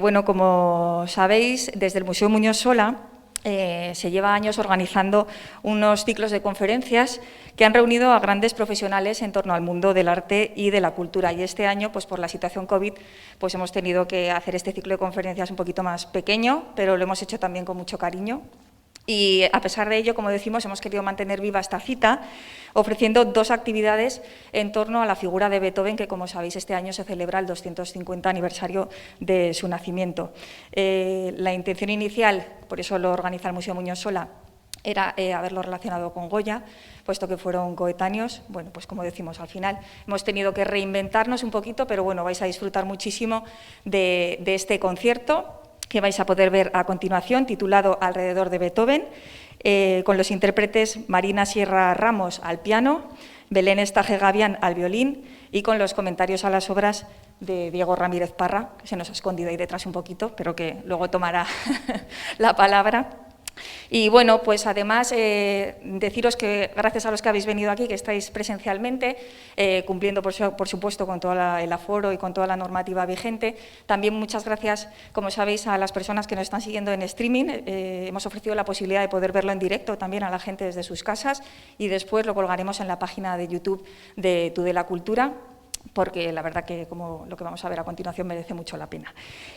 Bueno, como sabéis, desde el Museo Muñoz Sola se lleva años organizando unos ciclos de conferencias que han reunido a grandes profesionales en torno al mundo del arte y de la cultura. Y este año, pues por la situación COVID, pues hemos tenido que hacer este ciclo de conferencias un poquito más pequeño, pero lo hemos hecho también con mucho cariño. Y a pesar de ello, como decimos, hemos querido mantener viva esta cita, ofreciendo dos actividades en torno a la figura de Beethoven, que, como sabéis, este año se celebra el 250 aniversario de su nacimiento. La intención inicial, por eso lo organiza el Museo Muñoz Sola, era haberlo relacionado con Goya, puesto que fueron coetáneos. Bueno, pues como decimos, al final hemos tenido que reinventarnos un poquito, pero bueno, vais a disfrutar muchísimo de este concierto que vais a poder ver a continuación, titulado Alrededor de Beethoven, con los intérpretes Marina Sierra Ramos al piano, Belén Estaje Gavián al violín y con los comentarios a las obras de Diego Ramírez Parra, que se nos ha escondido ahí detrás un poquito, pero que luego tomará la palabra. Y bueno, pues además deciros que gracias a los que habéis venido aquí, que estáis presencialmente, cumpliendo por supuesto con todo el aforo y con toda la normativa vigente, también muchas gracias, como sabéis, a las personas que nos están siguiendo en streaming. Hemos ofrecido la posibilidad de poder verlo en directo también a la gente desde sus casas y después lo colgaremos en la página de YouTube de Tudela Cultura, porque la verdad que, como lo que vamos a ver a continuación, merece mucho la pena.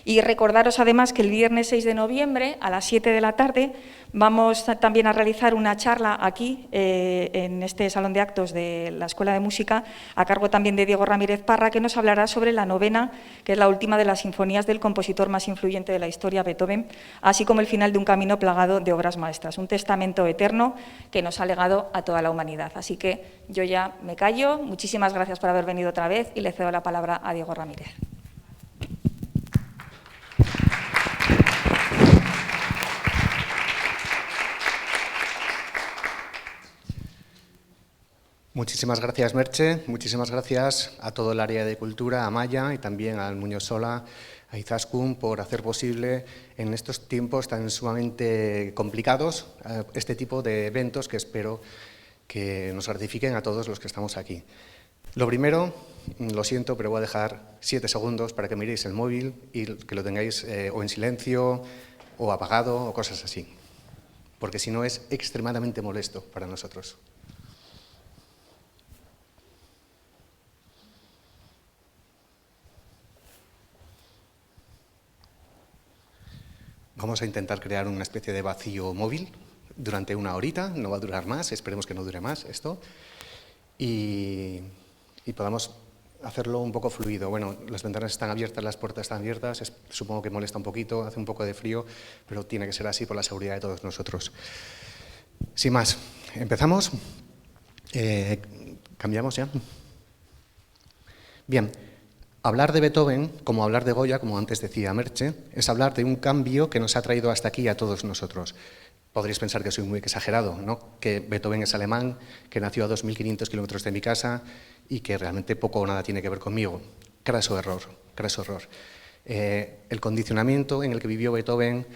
Y recordaros además que el viernes 6 de noviembre a las 7 de la tarde vamos también a realizar una charla aquí en este salón de actos de la Escuela de Música, a cargo también de Diego Ramírez Parra, que nos hablará sobre la novena, que es la última de las sinfonías del compositor más influyente de la historia, Beethoven, así como el final de un camino plagado de obras maestras, un testamento eterno que nos ha legado a toda la humanidad. Así que yo ya me callo. Muchísimas gracias por haber venido otra vez y le cedo la palabra a Diego Ramírez. Muchísimas gracias, Merche. Muchísimas gracias a todo el área de cultura, a Maya y también al Muñoz Sola, a Izaskun, por hacer posible en estos tiempos tan sumamente complicados este tipo de eventos que espero que nos gratifiquen a todos los que estamos aquí. Lo primero, lo siento, pero voy a dejar 7 segundos para que miréis el móvil y que lo tengáis o en silencio o apagado o cosas así, porque si no es extremadamente molesto para nosotros. Vamos a intentar crear una especie de vacío móvil durante 1 horita, no va a durar más, esperemos que no dure más esto, y podamos hacerlo un poco fluido. Bueno, las ventanas están abiertas, las puertas están abiertas, supongo que molesta un poquito, hace un poco de frío, pero tiene que ser así por la seguridad de todos nosotros. Sin más, empezamos. ¿Cambiamos ya? Bien. Hablar de Beethoven, como hablar de Goya, como antes decía Merche, es hablar de un cambio que nos ha traído hasta aquí a todos nosotros. Podréis pensar que soy muy exagerado, ¿no? Que Beethoven es alemán, que nació a 2.500 kilómetros de mi casa y que realmente poco o nada tiene que ver conmigo. Craso error, craso error. El condicionamiento en el que vivió Beethoven,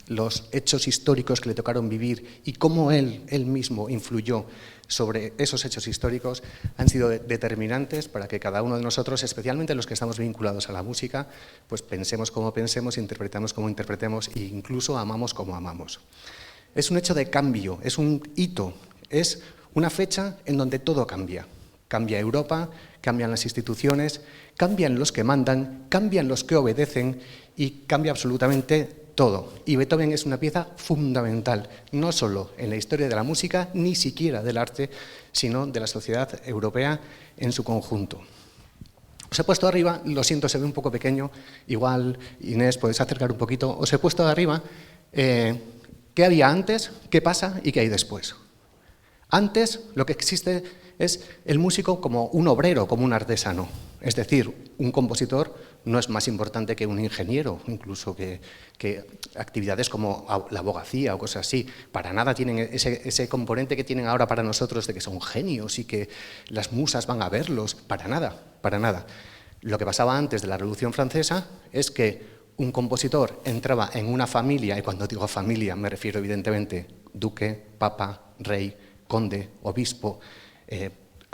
los hechos históricos que le tocaron vivir y cómo él mismo influyó sobre esos hechos históricos han sido determinantes para que cada uno de nosotros, especialmente los que estamos vinculados a la música, pues pensemos como pensemos, interpretamos como interpretemos e incluso amamos como amamos. Es un hecho de cambio, es un hito, es una fecha en donde todo cambia. Cambia Europa, cambian las instituciones, cambian los que mandan, cambian los que obedecen y cambia absolutamente todo. Y Beethoven es una pieza fundamental, no solo en la historia de la música, ni siquiera del arte, sino de la sociedad europea en su conjunto. Os he puesto arriba, lo siento, se ve un poco pequeño, igual Inés, podéis acercar un poquito, os he puesto arriba qué había antes, qué pasa y qué hay después. Antes lo que existe es el músico como un obrero, como un artesano, es decir, un compositor no es más importante que un ingeniero, incluso que actividades como la abogacía o cosas así. Para nada tienen ese componente que tienen ahora para nosotros de que son genios y que las musas van a verlos. Para nada, para nada. Lo que pasaba antes de la Revolución Francesa es que un compositor entraba en una familia, y cuando digo familia me refiero evidentemente duque, papa, rey, conde, obispo,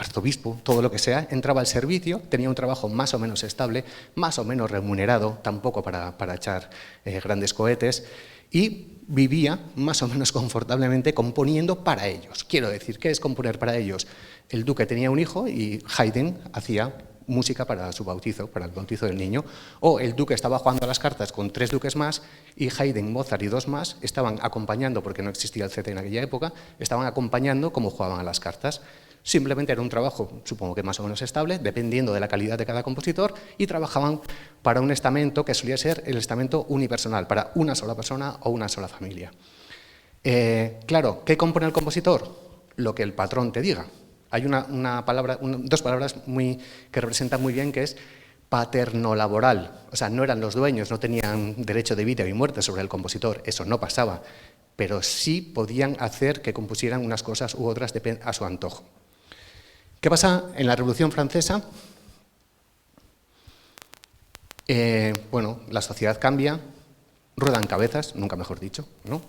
arzobispo, todo lo que sea, entraba al servicio, tenía un trabajo más o menos estable, más o menos remunerado, tampoco para echar grandes cohetes, y vivía más o menos confortablemente componiendo para ellos. Quiero decir, ¿qué es componer para ellos? El duque tenía un hijo y Haydn hacía música para su bautizo, para el bautizo del niño, o el duque estaba jugando a las cartas con 3 duques más y Haydn, Mozart y 2 más estaban acompañando, porque no existía el CT en aquella época, estaban acompañando cómo jugaban a las cartas. Simplemente era un trabajo, supongo que más o menos estable, dependiendo de la calidad de cada compositor, y trabajaban para un estamento que solía ser el estamento unipersonal, para una sola persona o una sola familia. Claro, ¿qué compone el compositor? Lo que el patrón te diga. Hay dos palabras que representan muy bien, que es paterno-laboral. O sea, no eran los dueños, no tenían derecho de vida y muerte sobre el compositor, eso no pasaba, pero sí podían hacer que compusieran unas cosas u otras a su antojo. ¿Qué pasa en la Revolución Francesa? Bueno, la sociedad cambia, ruedan cabezas, nunca mejor dicho, ¿no?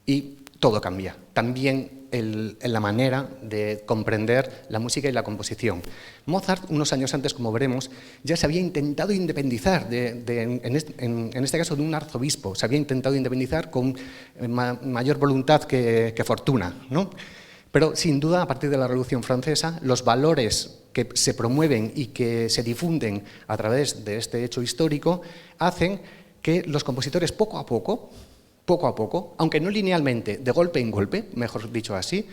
Y todo cambia. También en la manera de comprender la música y la composición. Mozart, unos años antes, como veremos, ya se había intentado independizar, en este caso de un arzobispo, se había intentado independizar con mayor voluntad que fortuna, ¿no? Pero, sin duda, a partir de la Revolución Francesa, los valores que se promueven y que se difunden a través de este hecho histórico hacen que los compositores poco a poco, aunque no linealmente, de golpe en golpe, mejor dicho así,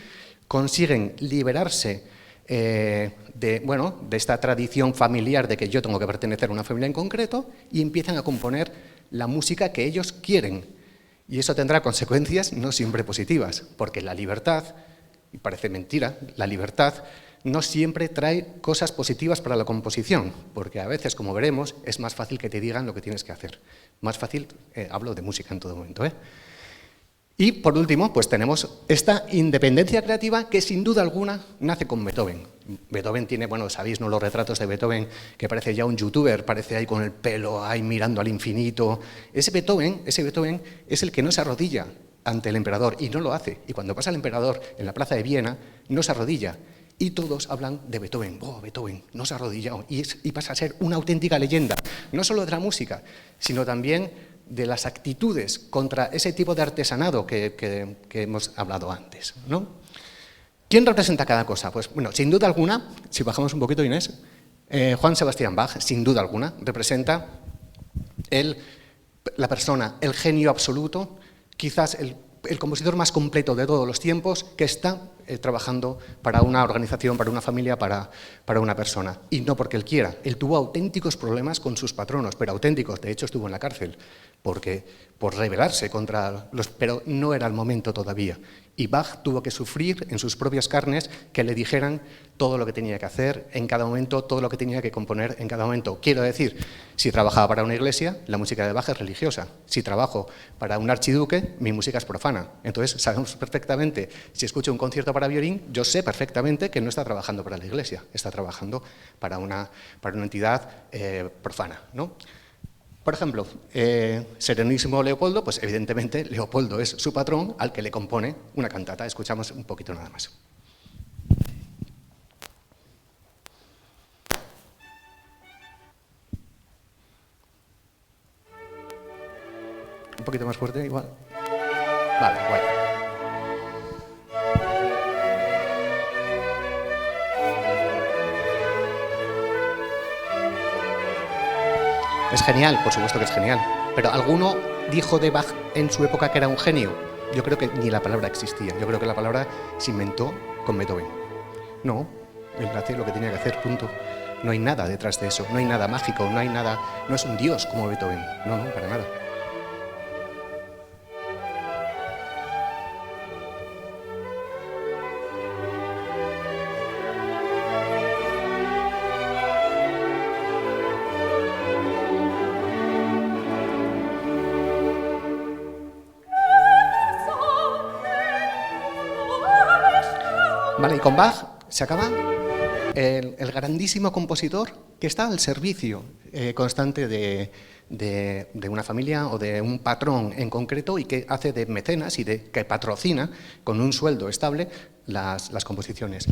consiguen liberarse de esta tradición familiar de que yo tengo que pertenecer a una familia en concreto y empiezan a componer la música que ellos quieren. Y eso tendrá consecuencias no siempre positivas, porque la libertad, y parece mentira, la libertad no siempre trae cosas positivas para la composición, porque a veces, como veremos, es más fácil que te digan lo que tienes que hacer. Más fácil, hablo de música en todo momento, ¿eh? Y, por último, pues tenemos esta independencia creativa que, sin duda alguna, nace con Beethoven. Beethoven tiene, bueno, sabéis, ¿no?, los retratos de Beethoven, que parece ya un youtuber, parece ahí con el pelo, ahí mirando al infinito. Ese Beethoven es el que no se arrodilla ante el emperador, y no lo hace. Y cuando pasa el emperador en la plaza de Viena, no se arrodilla. Y todos hablan de Beethoven. ¡Oh, Beethoven! No se ha arrodillado. Y pasa a ser una auténtica leyenda, no solo de la música, sino también de las actitudes contra ese tipo de artesanado que hemos hablado antes, ¿no? ¿Quién representa cada cosa? Pues, bueno, sin duda alguna, si bajamos un poquito, Inés, Juan Sebastián Bach, sin duda alguna, representa la persona, el genio absoluto, quizás el compositor más completo de todos los tiempos, que está trabajando para una organización, para una familia, para una persona. Y no porque él quiera. Él tuvo auténticos problemas con sus patronos, pero auténticos. De hecho, estuvo en la cárcel por rebelarse contra los... Pero no era el momento todavía. Y Bach tuvo que sufrir en sus propias carnes que le dijeran todo lo que tenía que hacer en cada momento, todo lo que tenía que componer en cada momento. Quiero decir, si trabajaba para una iglesia, la música de Bach es religiosa. Si trabajo para un archiduque, mi música es profana. Entonces, sabemos perfectamente, si escucho un concierto para violín, yo sé perfectamente que no está trabajando para la iglesia, está trabajando para una entidad profana, ¿no? Por ejemplo, Serenísimo Leopoldo, pues evidentemente Leopoldo es su patrón al que le compone una cantata. Escuchamos un poquito nada más. Un poquito más fuerte, igual. Vale, guay. Es genial, por supuesto que es genial. Pero ¿alguno dijo de Bach en su época que era un genio? Yo creo que ni la palabra existía. Yo creo que la palabra se inventó con Beethoven. No, él hace lo que tenía que hacer, punto. No hay nada detrás de eso, no hay nada mágico, no hay nada... No es un dios como Beethoven. No, para nada. Vale, y con Bach se acaba el grandísimo compositor que está al servicio constante de una familia o de un patrón en concreto y que hace de mecenas y que patrocina con un sueldo estable las composiciones.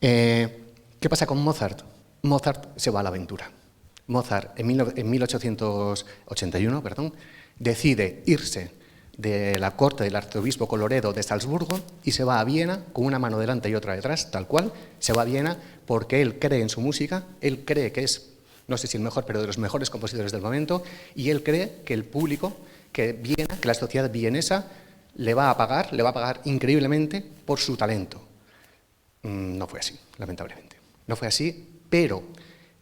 ¿Qué pasa con Mozart? Mozart se va a la aventura. Mozart, en 1881, decide irse de la corte del arzobispo Colloredo de Salzburgo y se va a Viena con una mano delante y otra detrás, tal cual. Se va a Viena porque él cree en su música, él cree que es, no sé si el mejor, pero de los mejores compositores del momento, y él cree que el público, que Viena, que la sociedad vienesa, le va a pagar increíblemente por su talento. No fue así, lamentablemente. No fue así, pero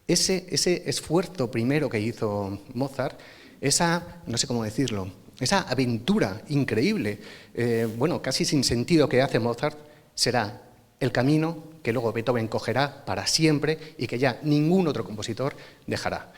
ese esfuerzo primero que hizo Mozart, esa, no sé cómo decirlo, esa aventura increíble, bueno, casi sin sentido que hace Mozart, será el camino que luego Beethoven cogerá para siempre y que ya ningún otro compositor dejará.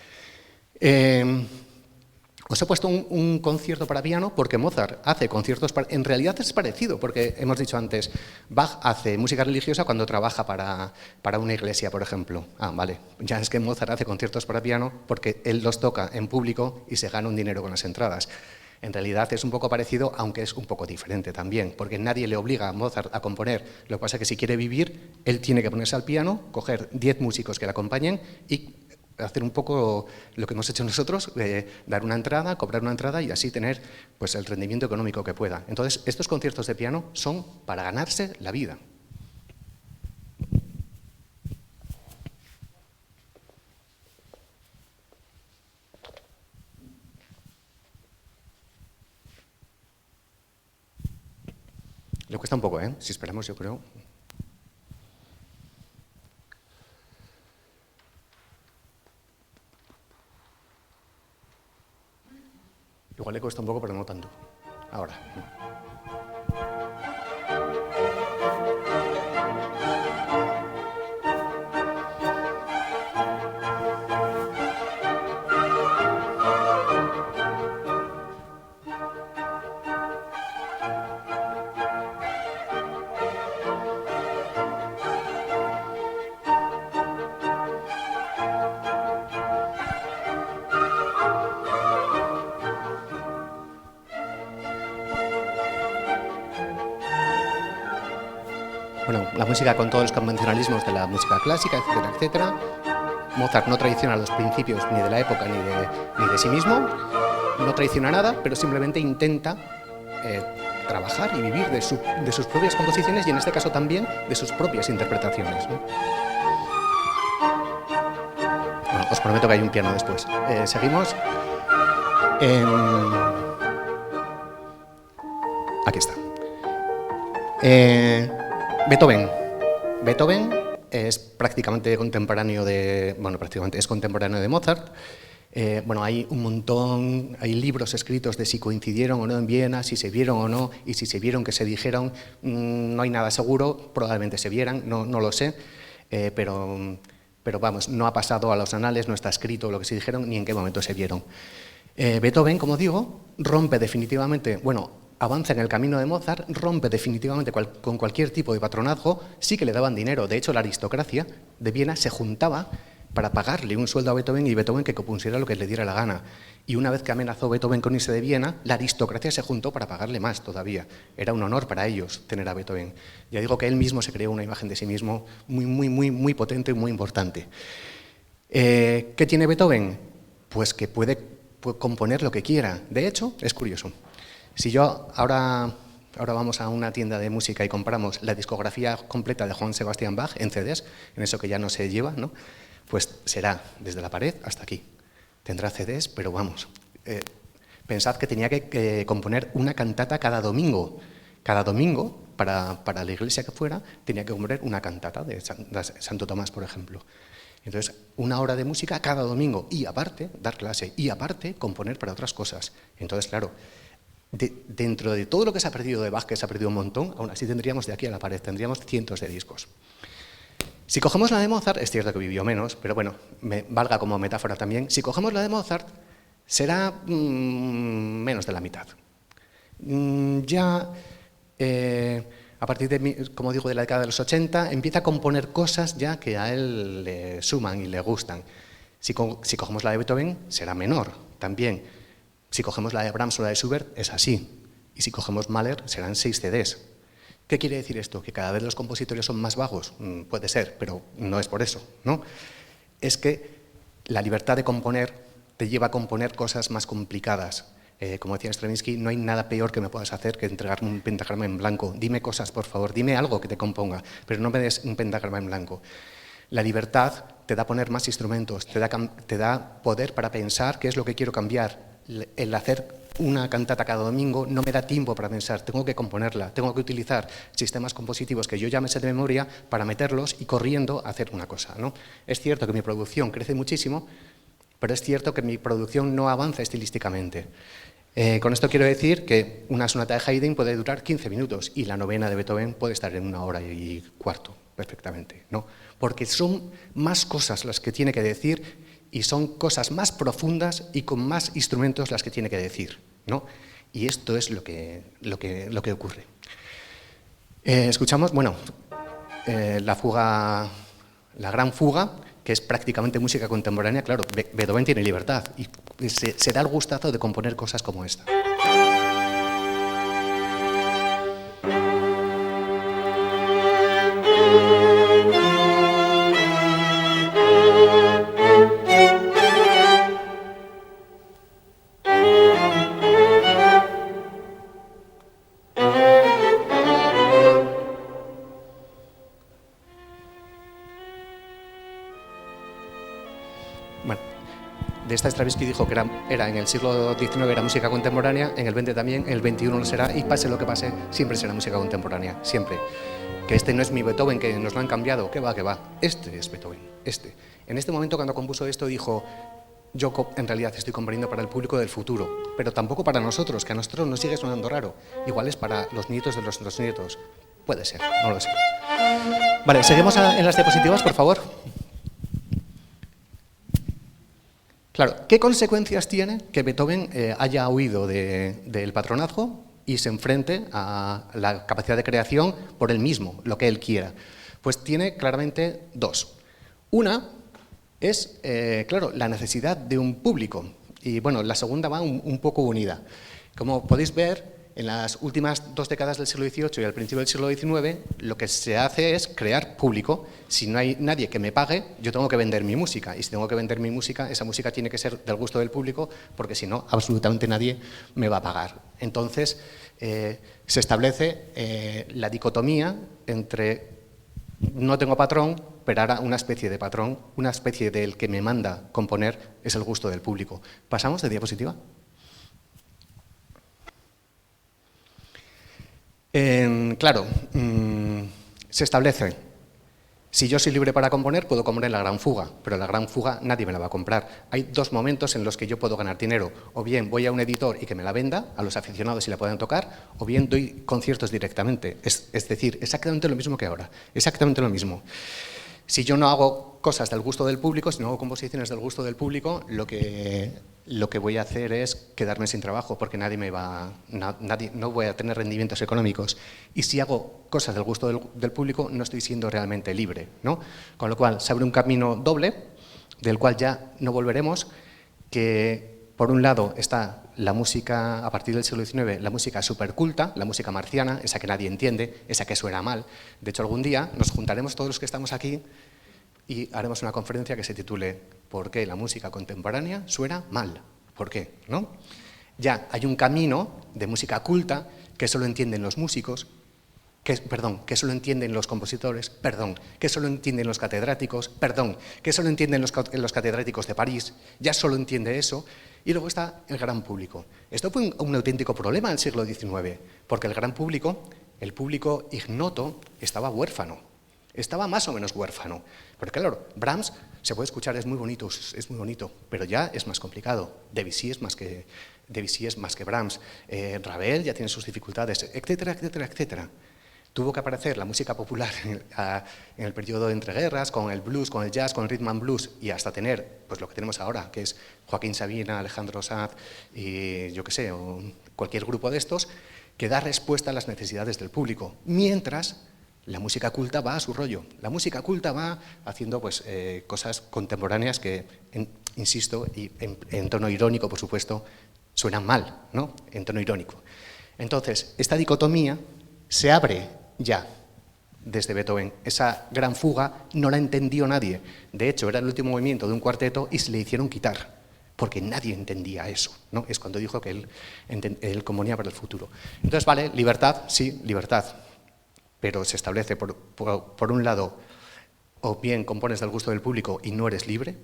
Os he puesto un concierto para piano porque Mozart hace conciertos, en realidad es parecido, porque hemos dicho antes, Bach hace música religiosa cuando trabaja para una iglesia, por ejemplo. Vale, ya es que Mozart hace conciertos para piano porque él los toca en público y se gana un dinero con las entradas. En realidad es un poco parecido, aunque es un poco diferente también, porque nadie le obliga a Mozart a componer. Lo que pasa es que si quiere vivir, él tiene que ponerse al piano, coger 10 músicos que le acompañen y hacer un poco lo que hemos hecho nosotros, dar una entrada, cobrar una entrada y así tener pues, el rendimiento económico que pueda. Entonces, estos conciertos de piano son para ganarse la vida. Le cuesta un poco, ¿eh? Si esperamos, yo creo. Igual le cuesta un poco, pero no tanto. Ahora. Bueno, la música con todos los convencionalismos de la música clásica, etcétera, etcétera. Mozart no traiciona los principios ni de la época ni de sí mismo, no traiciona nada, pero simplemente intenta trabajar y vivir de sus propias composiciones y en este caso también de sus propias interpretaciones, ¿no? Bueno, os prometo que hay un piano después. Seguimos. Aquí está. Beethoven es prácticamente contemporáneo es contemporáneo de Mozart. Bueno, hay un montón, hay libros escritos de si coincidieron o no en Viena, si se vieron o no, y si se vieron que se dijeron, no hay nada seguro, probablemente se vieran, no lo sé, pero vamos, no ha pasado a los anales, no está escrito lo que se dijeron ni en qué momento se vieron. Beethoven, como digo, rompe definitivamente, bueno, avanza en el camino de Mozart, rompe definitivamente con cualquier tipo de patronazgo, sí que le daban dinero. De hecho, la aristocracia de Viena se juntaba para pagarle un sueldo a Beethoven y Beethoven que compusiera lo que le diera la gana. Y una vez que amenazó Beethoven con irse de Viena, la aristocracia se juntó para pagarle más todavía. Era un honor para ellos tener a Beethoven. Ya digo que él mismo se creó una imagen de sí mismo muy potente y muy importante. ¿Qué tiene Beethoven? Pues que puede componer lo que quiera. De hecho, es curioso. Si yo ahora vamos a una tienda de música y compramos la discografía completa de Johann Sebastian Bach en CDs, en eso que ya no se lleva, ¿no? Pues será desde la pared hasta aquí. Tendrá CDs, pero vamos, pensad que tenía que componer una cantata cada domingo. Cada domingo, para la iglesia que fuera, tenía que componer una cantata de Santo Tomás, por ejemplo. Entonces, 1 hora de música cada domingo y aparte, dar clase y aparte, componer para otras cosas. Entonces, claro, dentro de todo lo que se ha perdido de Bach, que se ha perdido un montón, aún así tendríamos de aquí a la pared, tendríamos cientos de discos. Si cogemos la de Mozart, es cierto que vivió menos, pero bueno, valga como metáfora también, si cogemos la de Mozart, será menos de la mitad. A partir de, como digo, de la década de los 80, empieza a componer cosas ya que a él le suman y le gustan. Si cogemos la de Beethoven, será menor también. Si cogemos la de Brahms o la de Schubert, es así. Y si cogemos Mahler, serán 6 CDs. ¿Qué quiere decir esto? ¿Que cada vez los compositores son más vagos? Puede ser, pero no es por eso, ¿no? Es que la libertad de componer te lleva a componer cosas más complicadas. Como decía Stravinsky, no hay nada peor que me puedas hacer que entregarme un pentagrama en blanco. Dime cosas, por favor, dime algo que te componga, pero no me des un pentagrama en blanco. La libertad te da poner más instrumentos, te da poder para pensar qué es lo que quiero cambiar. El hacer una cantata cada domingo no me da tiempo para pensar, tengo que componerla, tengo que utilizar sistemas compositivos que yo ya me sé de memoria para meterlos y corriendo hacer una cosa, ¿no? Es cierto que mi producción crece muchísimo, pero es cierto que mi producción no avanza estilísticamente. Con esto quiero decir que una sonata de Haydn puede durar 15 minutos y la novena de Beethoven puede estar en 1 hora y cuarto perfectamente, ¿no? Porque son más cosas las que tiene que decir y son cosas más profundas y con más instrumentos las que tiene que decir, ¿no? Y esto es lo que ocurre. Escuchamos, bueno, la fuga, la gran fuga, que es prácticamente música contemporánea. Claro, Beethoven tiene libertad y se da el gustazo de componer cosas como esta. Bueno, de esta Stravinsky dijo que era en el siglo XIX era música contemporánea, en el XX también, en el XXI lo será, y pase lo que pase, siempre será música contemporánea, siempre. Que este no es mi Beethoven, que nos lo han cambiado, que va, que va. Este es Beethoven, este. En este momento, cuando compuso esto, dijo, yo en realidad estoy componiendo para el público del futuro, pero tampoco para nosotros, que a nosotros nos sigue sonando raro. Igual es para los nietos de nuestros nietos. Puede ser, no lo sé. Vale, seguimos en las diapositivas, por favor. Claro, ¿qué consecuencias tiene que Beethoven haya huido del patronazgo y se enfrente a la capacidad de creación por él mismo, lo que él quiera? Pues tiene claramente dos. Una es, claro, la necesidad de un público. Y bueno, la segunda va un poco unida. Como podéis ver, en las últimas 2 décadas del siglo XVIII y al principio del siglo XIX, lo que se hace es crear público. Si no hay nadie que me pague, yo tengo que vender mi música. Y si tengo que vender mi música, esa música tiene que ser del gusto del público, porque si no, absolutamente nadie me va a pagar. Entonces, se establece la dicotomía entre no tengo patrón, pero ahora una especie de patrón, una especie del que me manda componer, es el gusto del público. ¿Pasamos de diapositiva? Claro, se establece, si yo soy libre para componer, puedo componer la gran fuga, pero la gran fuga nadie me la va a comprar. Hay 2 momentos en los que yo puedo ganar dinero, o bien voy a un editor y que me la venda, a los aficionados si la pueden tocar, o bien doy conciertos directamente, es decir, exactamente lo mismo que ahora, exactamente lo mismo. Si yo no hago cosas del gusto del público, si no hago composiciones del gusto del público, lo que voy a hacer es quedarme sin trabajo, porque no voy a tener rendimientos económicos. Y si hago cosas del gusto del público, no estoy siendo realmente libre, ¿no? Con lo cual, se abre un camino doble, del cual ya no volveremos, que por un lado está la música, a partir del siglo XIX, la música superculta, la música marciana, esa que nadie entiende, esa que suena mal. De hecho, algún día nos juntaremos todos los que estamos aquí y haremos una conferencia que se titule ¿Por qué la música contemporánea suena mal? ¿Por qué? ¿No? Ya hay un camino de música culta que solo entienden los músicos, que solo entienden los compositores, que solo entienden los catedráticos, que solo entienden los catedráticos de París, ya solo entiende eso, y luego está el gran público. Esto fue un auténtico problema en el siglo XIX, porque el gran público, el público ignoto, estaba huérfano, estaba más o menos huérfano. Porque claro, Brahms se puede escuchar, es muy bonito, pero ya es más complicado. Debussy es más que Brahms, Ravel ya tiene sus dificultades, etcétera, etcétera, etcétera. Tuvo que aparecer la música popular en el periodo de entreguerras, con el blues, con el jazz, con el rhythm and blues, y hasta tener pues, lo que tenemos ahora, que es Joaquín Sabina, Alejandro Sanz y yo qué sé, o cualquier grupo de estos, que da respuesta a las necesidades del público, mientras la música culta va a su rollo. La música culta va haciendo pues, cosas contemporáneas que, insisto, y en tono irónico, por supuesto, suenan mal, ¿no? En tono irónico. Entonces, esta dicotomía se abre ya, desde Beethoven. Esa gran fuga no la entendió nadie. De hecho, era el último movimiento de un cuarteto y se le hicieron quitar, porque nadie entendía eso, ¿no? Es cuando dijo que él componía para el futuro. Entonces, vale, libertad, sí, libertad, pero se establece por un lado, o bien compones del gusto del público y no eres libre,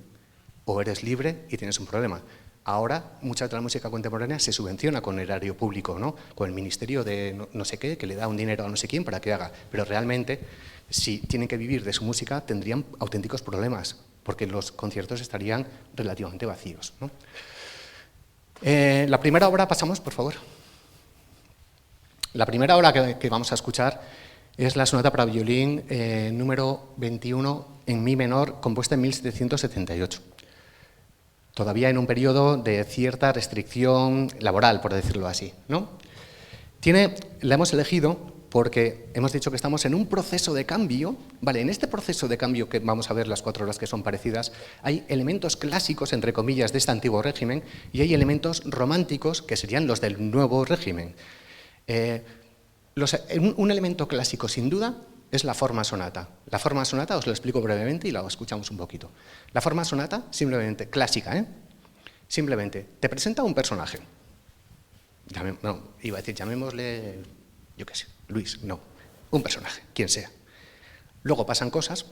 o eres libre y tienes un problema. Ahora, mucha de la música contemporánea se subvenciona con erario público, ¿no? Con el ministerio de no sé qué, que le da un dinero a no sé quién para que haga. Pero realmente, si tienen que vivir de su música, tendrían auténticos problemas, porque los conciertos estarían relativamente vacíos, ¿no? La primera obra, pasamos, por favor. La primera obra que vamos a escuchar es la sonata para violín número 21 en mi menor, compuesta en 1778. Todavía en un periodo de cierta restricción laboral, por decirlo así, ¿no? La hemos elegido porque hemos dicho que estamos en un proceso de cambio. Vale, en este proceso de cambio que vamos a ver las 4 horas que son parecidas, hay elementos clásicos, entre comillas, de este antiguo régimen y hay elementos románticos que serían los del nuevo régimen. Un elemento clásico, sin duda, es la forma sonata. La forma sonata os lo explico brevemente y la escuchamos un poquito. La forma sonata, simplemente, clásica, simplemente te presenta un personaje. Iba a decir, llamémosle, yo qué sé, Luis, no, un personaje, quien sea. Luego pasan cosas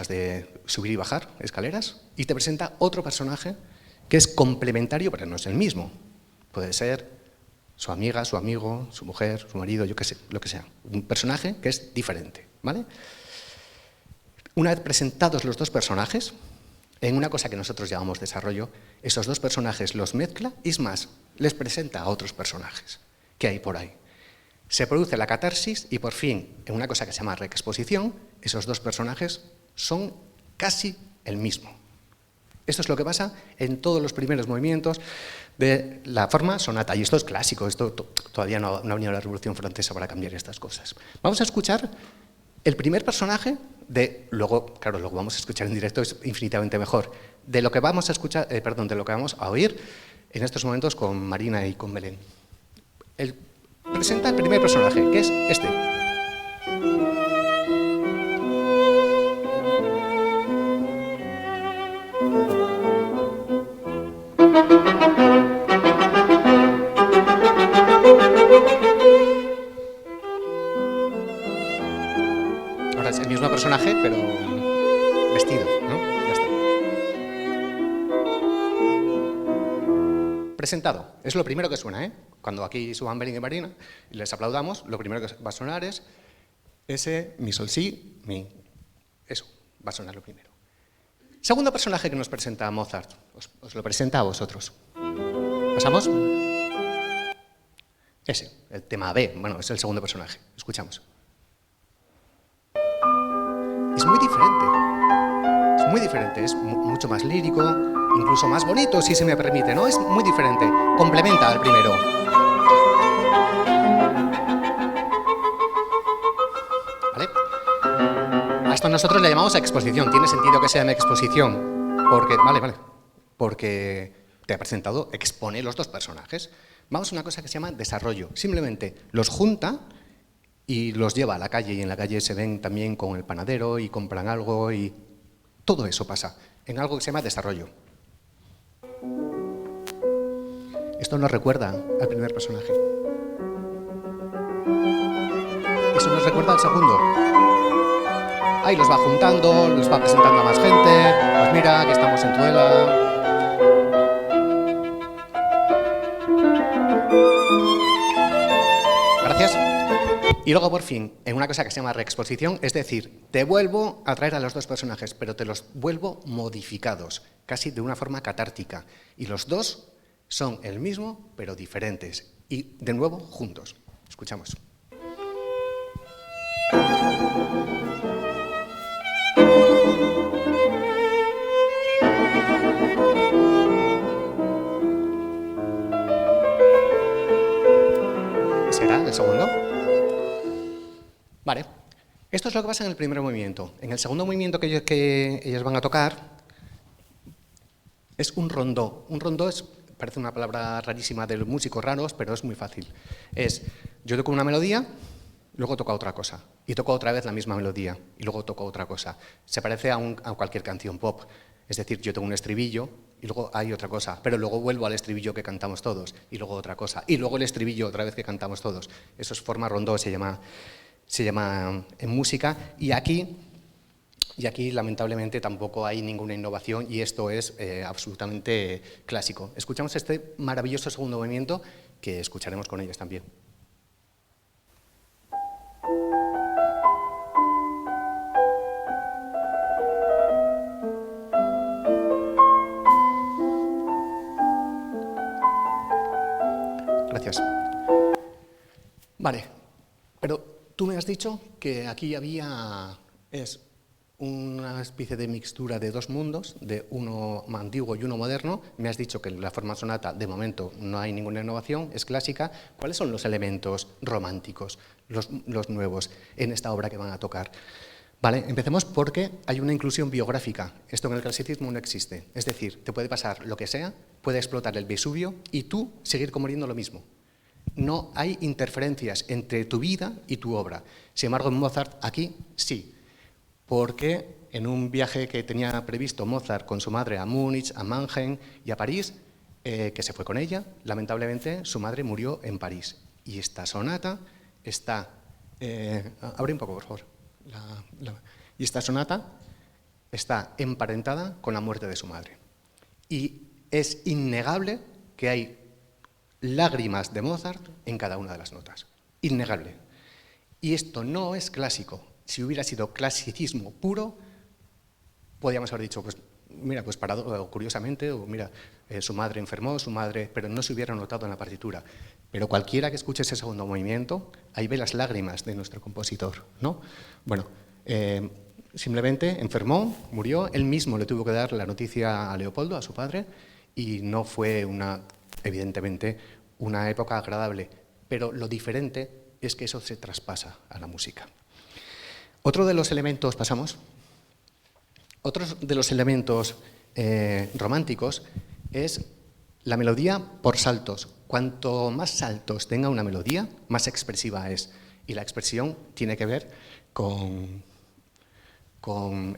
de subir y bajar escaleras, y te presenta otro personaje que es complementario, pero no es el mismo. Puede ser su amiga, su amigo, su mujer, su marido, yo qué sé, lo que sea. Un personaje que es diferente, ¿vale? Una vez presentados los dos personajes, en una cosa que nosotros llamamos desarrollo, esos dos personajes los mezcla y es más, les presenta a otros personajes que hay por ahí. Se produce la catarsis y por fin, en una cosa que se llama reexposición, esos dos personajes son casi el mismo. Esto es lo que pasa en todos los primeros movimientos de la forma sonata. Y esto es clásico, esto todavía no ha venido la Revolución Francesa para cambiar estas cosas. Vamos a escuchar el primer personaje luego vamos a escuchar en directo, es infinitamente mejor, de lo que vamos a escuchar, de lo que vamos a oír en estos momentos con Marina y con Belén. Presenta el primer personaje, que es este. Ahora es el mismo personaje, pero vestido, ¿no? Ya está. Presentado. Es lo primero que suena, ¿eh? Cuando aquí suban Belén y Marina y les aplaudamos, lo primero que va a sonar es ese, mi, sol, si, mi. Eso, va a sonar lo primero. Segundo personaje que nos presenta Mozart. Os lo presenta a vosotros. ¿Pasamos? Ese, el tema B. Bueno, es el segundo personaje. Escuchamos. Es muy diferente. Es muy diferente. Es mucho más lírico, incluso más bonito, si se me permite, ¿no? Es muy diferente. Complementa al primero. ¿Vale? A esto nosotros le llamamos exposición. Tiene sentido que se llame exposición. Porque, vale. Porque te ha presentado, expone los dos personajes. Vamos a una cosa que se llama desarrollo. Simplemente los junta y los lleva a la calle, y en la calle se ven también con el panadero y compran algo y todo eso pasa en algo que se llama desarrollo. Esto nos recuerda al primer personaje. Eso nos recuerda al segundo. Ahí los va juntando, los va presentando a más gente. Pues mira, que estamos en Tudela. Gracias. Y luego, por fin, en una cosa que se llama reexposición, es decir, te vuelvo a traer a los dos personajes, pero te los vuelvo modificados, casi de una forma catártica. Y los dos son el mismo, pero diferentes. Y, de nuevo, juntos. Escuchamos. ¿Será el segundo? Vale. Esto es lo que pasa en el primer movimiento. En el segundo movimiento que ellos van a tocar es un rondó. Un rondó parece una palabra rarísima de los músicos raros, pero es muy fácil. Yo toco una melodía luego toca otra cosa, y toca otra vez la misma melodía, y luego toca otra cosa. Se parece a cualquier canción pop. Es decir, yo tengo un estribillo y luego hay otra cosa, pero luego vuelvo al estribillo que cantamos todos, y luego otra cosa, y luego el estribillo otra vez que cantamos todos. Eso es forma rondó, se llama en música, y aquí lamentablemente tampoco hay ninguna innovación, y esto es absolutamente clásico. Escuchamos este maravilloso segundo movimiento que escucharemos con ellos también. Gracias. Vale, pero tú me has dicho que aquí es una especie de mixtura de dos mundos, de uno antiguo y uno moderno. Me has dicho que en la forma sonata, de momento, no hay ninguna innovación, es clásica. ¿Cuáles son los elementos románticos, los nuevos, en esta obra que van a tocar? Vale, empecemos porque hay una inclusión biográfica. Esto en el clasicismo no existe. Es decir, te puede pasar lo que sea, puede explotar el Vesubio y tú seguir cometiendo lo mismo. No hay interferencias entre tu vida y tu obra. Sin embargo, en Mozart aquí sí, porque en un viaje que tenía previsto Mozart con su madre a Múnich, a Mannheim y a París, que se fue con ella, lamentablemente su madre murió en París. Y esta sonata está... abre un poco, por favor. Y esta sonata está emparentada con la muerte de su madre. Y es innegable que hay lágrimas de Mozart en cada una de las notas. Innegable. Y esto no es clásico. Si hubiera sido clasicismo puro, podríamos haber dicho, pues mira, pues parado curiosamente, o mira, su madre enfermó, pero no se hubiera notado en la partitura. Pero cualquiera que escuche ese segundo movimiento, ahí ve las lágrimas de nuestro compositor, ¿no? Bueno, simplemente enfermó, murió, él mismo le tuvo que dar la noticia a Leopoldo, a su padre, y no fue evidentemente, una época agradable. Pero lo diferente es que eso se traspasa a la música. Otro de los elementos, pasamos, otro de los elementos románticos es la melodía por saltos. Cuanto más saltos tenga una melodía, más expresiva es. Y la expresión tiene que ver con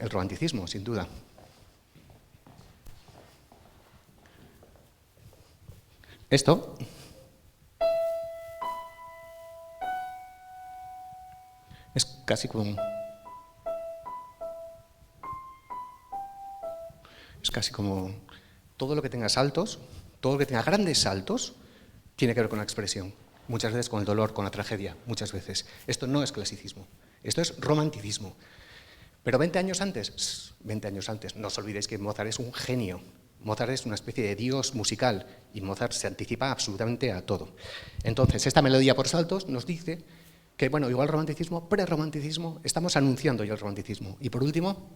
el romanticismo, sin duda. Esto es casi como... Es casi como todo lo que tenga saltos, todo lo que tenga grandes saltos, tiene que ver con la expresión. Muchas veces con el dolor, con la tragedia, muchas veces. Esto no es clasicismo, esto es romanticismo. Pero 20 años antes, no os olvidéis que Mozart es un genio. Mozart es una especie de dios musical y Mozart se anticipa absolutamente a todo. Entonces, esta melodía por saltos nos dice que, bueno, igual romanticismo, prerromanticismo, estamos anunciando ya el romanticismo. Y por último,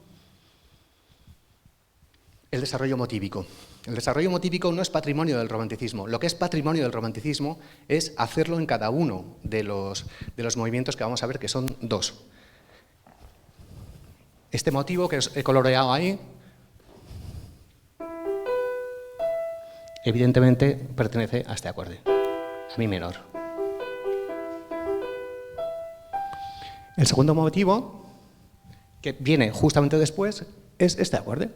el desarrollo motívico. El desarrollo motívico no es patrimonio del romanticismo. Lo que es patrimonio del romanticismo es hacerlo en cada uno de los movimientos que vamos a ver, que son dos. Este motivo que he coloreado ahí, evidentemente pertenece a este acorde, a mi menor. El segundo motivo, que viene justamente después, es este acorde,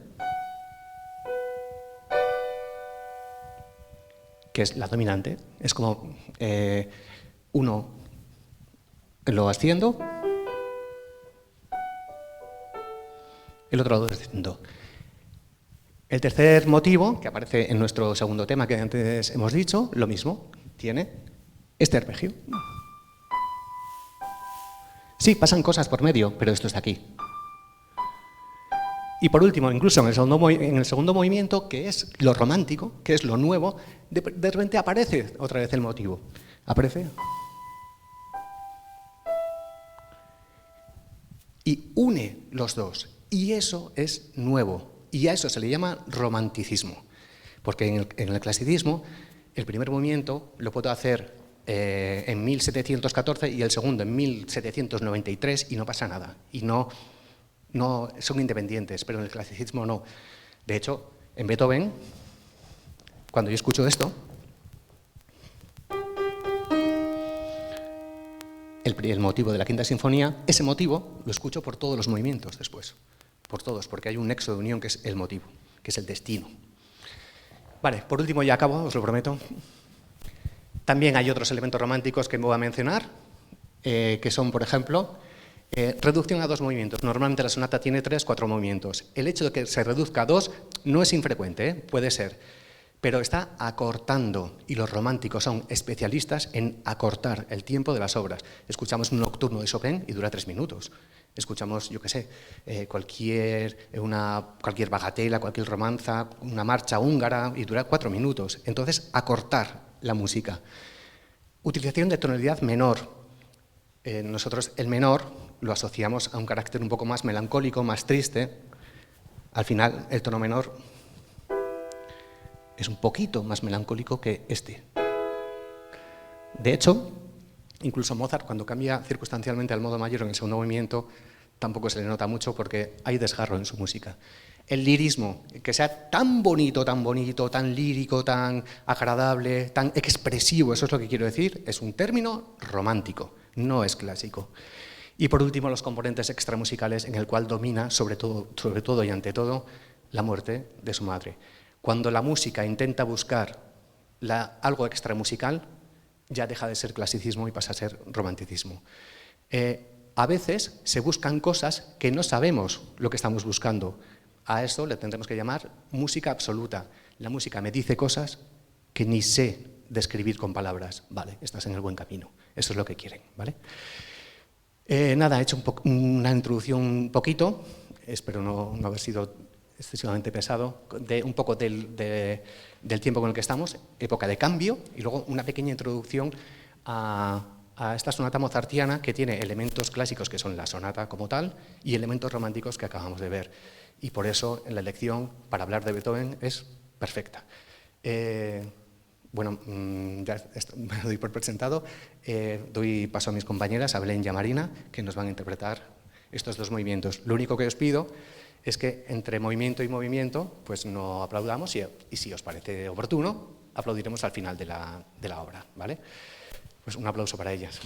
que es la dominante. Es como uno lo asciendo, el otro lo desciendo. El tercer motivo, que aparece en nuestro segundo tema que antes hemos dicho, lo mismo, tiene este arpegio. Sí, pasan cosas por medio, pero esto está aquí. Y por último, incluso en el segundo movimiento, que es lo romántico, que es lo nuevo, de repente aparece otra vez el motivo. Aparece. Y une los dos. Y eso es nuevo. Y a eso se le llama romanticismo. Porque en el clasicismo, el primer movimiento lo puedo hacer en 1714 y el segundo en 1793 y no pasa nada. Y no son independientes, pero en el clasicismo no. De hecho, en Beethoven, cuando yo escucho esto, el motivo de la Quinta Sinfonía, ese motivo lo escucho por todos los movimientos después, por todos, porque hay un nexo de unión que es el motivo, que es el destino. Vale, por último ya acabo, os lo prometo. También hay otros elementos románticos que me voy a mencionar, que son, por ejemplo, reducción a 2 movimientos. Normalmente la sonata tiene 3, 4 movimientos. El hecho de que se reduzca a 2 no es infrecuente, puede ser, pero está acortando, y los románticos son especialistas en acortar el tiempo de las obras. Escuchamos un nocturno de Chopin y dura 3 minutos. Escuchamos, yo qué sé, cualquier bagatela, cualquier romanza, una marcha húngara y dura 4 minutos. Entonces, acortar la música. Utilización de tonalidad menor. Nosotros el menor lo asociamos a un carácter un poco más melancólico, más triste. Al final, el tono menor es un poquito más melancólico que este. De hecho, incluso Mozart, cuando cambia circunstancialmente al modo mayor en el segundo movimiento, tampoco se le nota mucho porque hay desgarro en su música. El lirismo, que sea tan bonito, tan lírico, tan agradable, tan expresivo, eso es lo que quiero decir, es un término romántico, no es clásico. Y por último, los componentes extramusicales, en el cual domina, sobre todo y ante todo, la muerte de su madre. Cuando la música intenta buscar algo extramusical, ya deja de ser clasicismo y pasa a ser romanticismo. A veces se buscan cosas que no sabemos lo que estamos buscando. A eso le tendremos que llamar música absoluta. La música me dice cosas que ni sé describir con palabras. Vale, estás en el buen camino. Eso es lo que quieren, ¿vale? Nada, he hecho una introducción un poquito, espero no haber sido excesivamente pesado, un poco del tiempo con el que estamos, época de cambio, y luego una pequeña introducción a esta sonata mozartiana que tiene elementos clásicos que son la sonata como tal y elementos románticos que acabamos de ver. Y por eso la elección para hablar de Beethoven es perfecta. Bueno, ya me lo doy por presentado. Doy paso a mis compañeras, a Belén y a Marina, que nos van a interpretar estos 2 movimientos. Lo único que os pido es que entre movimiento y movimiento pues no aplaudamos y si os parece oportuno, aplaudiremos al final de la obra, ¿vale? Pues un aplauso para ellas.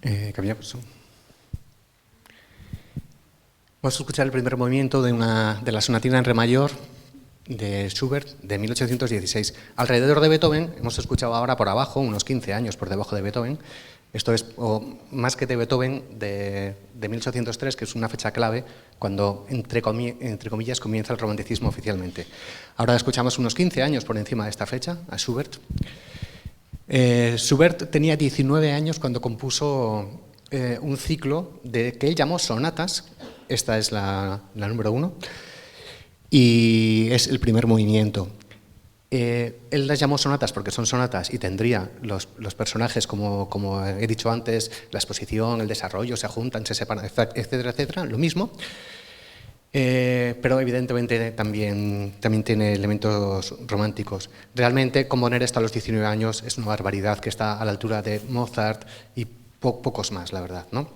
Cambiamos. Vamos a escuchar el primer movimiento de la sonatina en re mayor de Schubert de 1816. Alrededor de Beethoven, hemos escuchado ahora por abajo, unos 15 años por debajo de Beethoven. Esto es más que de Beethoven, de 1803, que es una fecha clave cuando, entre comillas, comienza el romanticismo oficialmente. Ahora escuchamos unos 15 años por encima de esta fecha, a Schubert. Schubert tenía 19 años cuando compuso un ciclo que él llamó sonatas. Esta es la número 1 y es el primer movimiento. Él las llamó sonatas porque son sonatas y tendría los personajes, como he dicho antes, la exposición, el desarrollo, se juntan, se separan, etcétera, etcétera, lo mismo. Pero evidentemente también tiene elementos románticos. Realmente componer esto a los 19 años es una barbaridad que está a la altura de Mozart y pocos más, la verdad, ¿no?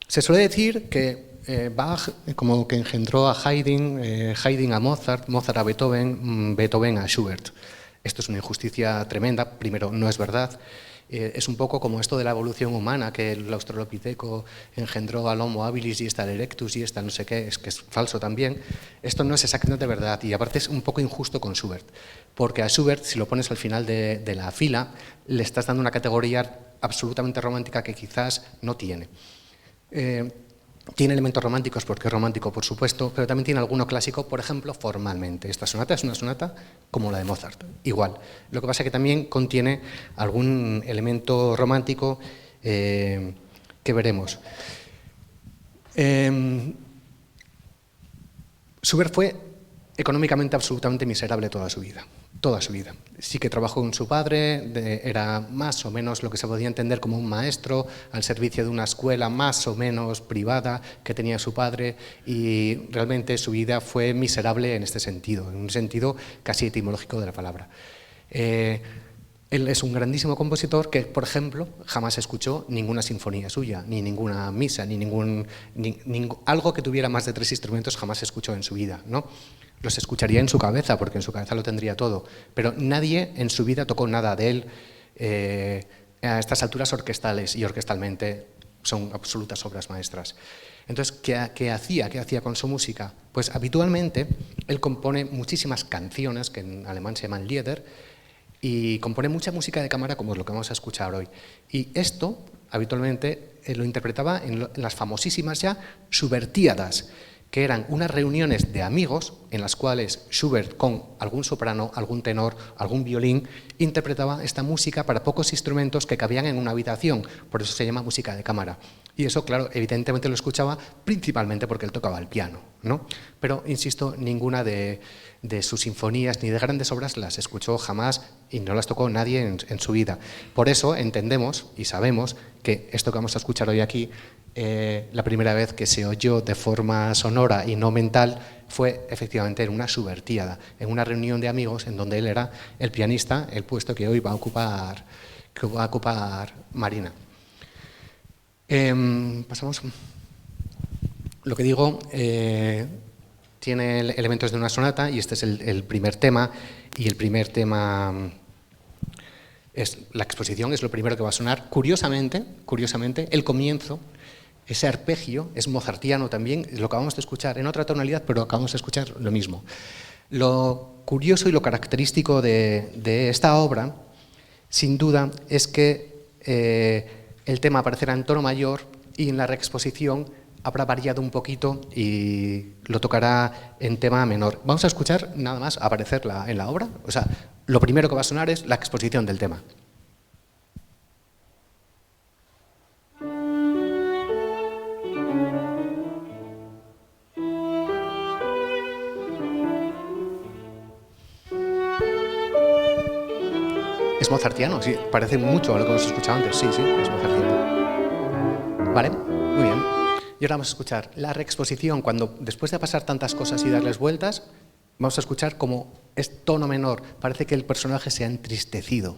Se suele decir que Bach como que engendró a Haydn, Haydn a Mozart, Mozart a Beethoven, Beethoven a Schubert. Esto es una injusticia tremenda. Primero, no es verdad. Es un poco como esto de la evolución humana, que el Australopithecus engendró al Homo habilis y esta al Erectus y esta no sé qué, es que es falso también. Esto no es exactamente verdad y aparte es un poco injusto con Schubert, porque a Schubert, si lo pones al final de la fila, le estás dando una categoría absolutamente romántica que quizás no tiene. Tiene elementos románticos porque es romántico, por supuesto, pero también tiene alguno clásico, por ejemplo, formalmente. Esta sonata es una sonata como la de Mozart, igual. Lo que pasa es que también contiene algún elemento romántico que veremos. Schubert fue económicamente absolutamente miserable toda su vida. Toda su vida. Sí que trabajó con su padre, era más o menos lo que se podía entender como un maestro al servicio de una escuela más o menos privada que tenía su padre y realmente su vida fue miserable en este sentido, en un sentido casi etimológico de la palabra. Él es un grandísimo compositor que, por ejemplo, jamás escuchó ninguna sinfonía suya, ni ninguna misa, ni algo que tuviera más de 3 instrumentos jamás escuchó en su vida, ¿no? Los escucharía en su cabeza, porque en su cabeza lo tendría todo, pero nadie en su vida tocó nada de él a estas alturas orquestales y orquestalmente son absolutas obras maestras. Entonces, ¿qué hacía con su música? Pues habitualmente él compone muchísimas canciones, que en alemán se llaman Lieder, y compone mucha música de cámara como es lo que vamos a escuchar hoy. Y esto habitualmente lo interpretaba en las famosísimas ya Schubertíadas, que eran unas reuniones de amigos en las cuales Schubert, con algún soprano, algún tenor, algún violín, interpretaba esta música para pocos instrumentos que cabían en una habitación, por eso se llama música de cámara. Y eso, claro, evidentemente lo escuchaba principalmente porque él tocaba el piano, ¿no? Pero, insisto, ninguna de sus sinfonías ni de grandes obras las escuchó jamás y no las tocó nadie en su vida. Por eso entendemos y sabemos que esto que vamos a escuchar hoy aquí, la primera vez que se oyó de forma sonora y no mental fue efectivamente en una Schubertíada, en una reunión de amigos en donde él era el pianista, el puesto que hoy va a ocupar Marina. Pasamos. Lo que digo, tiene elementos de una sonata y este es el primer tema, y el primer tema es la exposición, es lo primero que va a sonar. Curiosamente, el comienzo, ese arpegio es mozartiano también, lo acabamos de escuchar en otra tonalidad, pero acabamos de escuchar lo mismo. Lo curioso y lo característico de esta obra, sin duda, es que el tema aparecerá en tono mayor y en la reexposición habrá variado un poquito y lo tocará en tema menor. Vamos a escuchar nada más aparecer en la obra. O sea, lo primero que va a sonar es la exposición del tema. Es mozartiano, sí, parece mucho a lo que hemos escuchado antes. Sí, es mozartiano. ¿Vale? Muy bien. Y ahora vamos a escuchar la reexposición, cuando después de pasar tantas cosas y darles vueltas, vamos a escuchar como es tono menor, parece que el personaje se ha entristecido.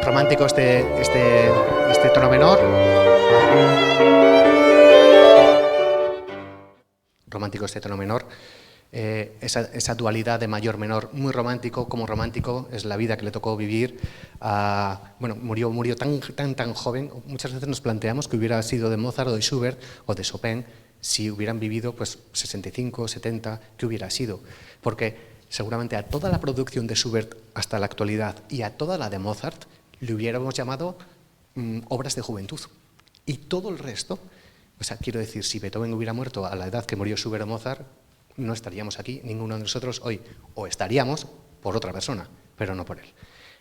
Romántico este tono menor. Romántico este tono menor, esa dualidad de mayor-menor, muy romántico, como romántico es la vida que le tocó vivir. Bueno, murió tan joven. Muchas veces nos planteamos que hubiera sido de Mozart o de Schubert o de Chopin si hubieran vivido pues 65, 70, ¿qué hubiera sido? Porque seguramente a toda la producción de Schubert hasta la actualidad y a toda la de Mozart le hubiéramos llamado obras de juventud. Y todo el resto, o sea, quiero decir, si Beethoven hubiera muerto a la edad que murió Schubert o Mozart, no estaríamos aquí, ninguno de nosotros hoy, o estaríamos por otra persona, pero no por él.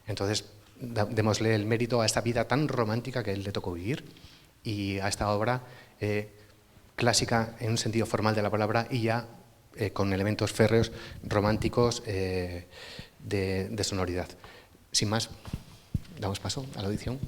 Entonces, démosle el mérito a esta vida tan romántica que él le tocó vivir y a esta obra clásica en un sentido formal de la palabra y ya con elementos férreos románticos de sonoridad. Sin más, damos paso a la audición.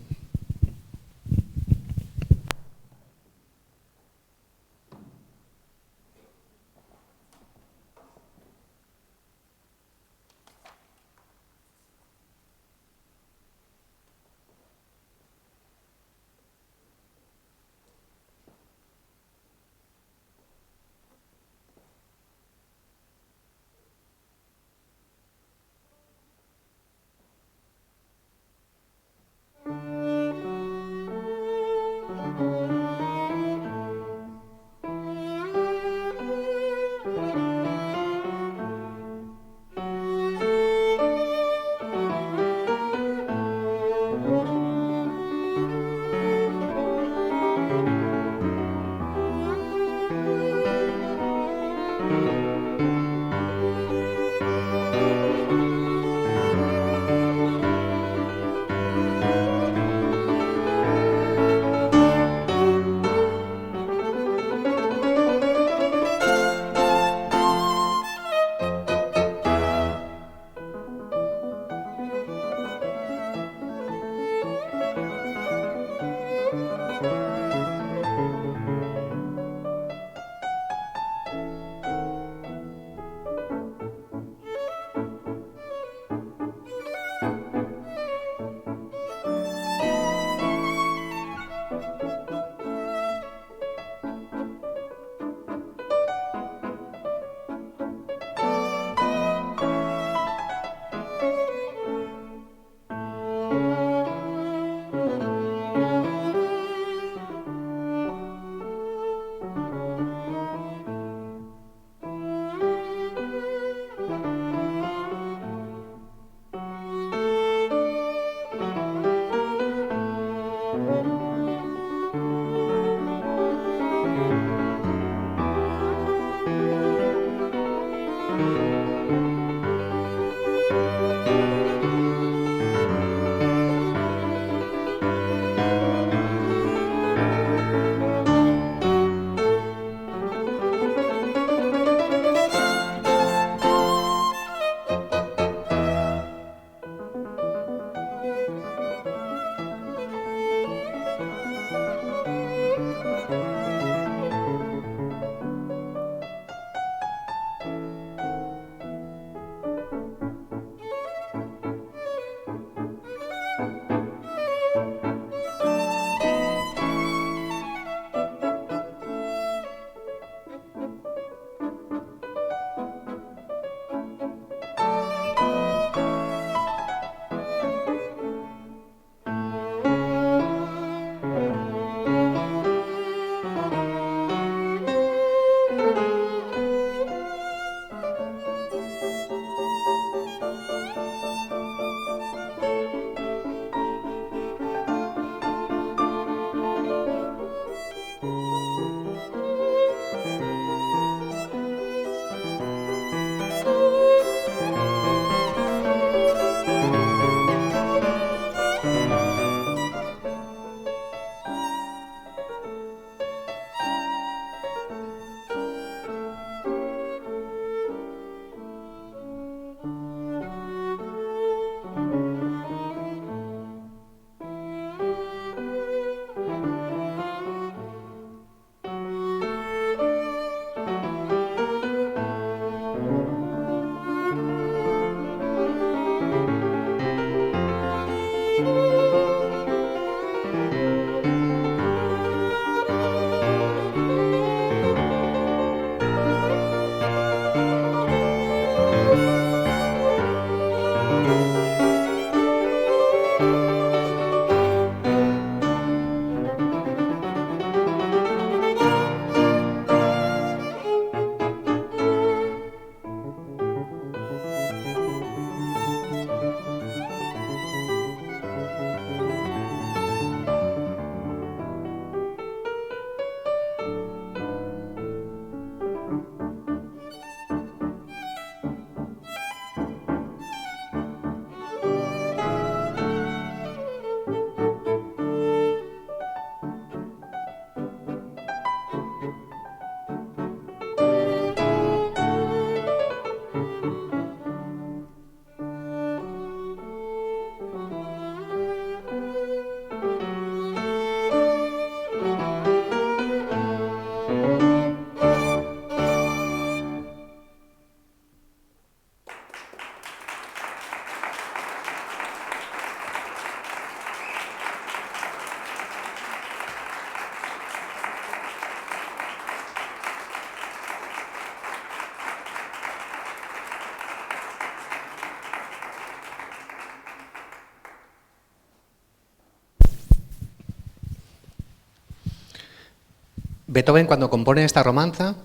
Beethoven, cuando compone esta romanza,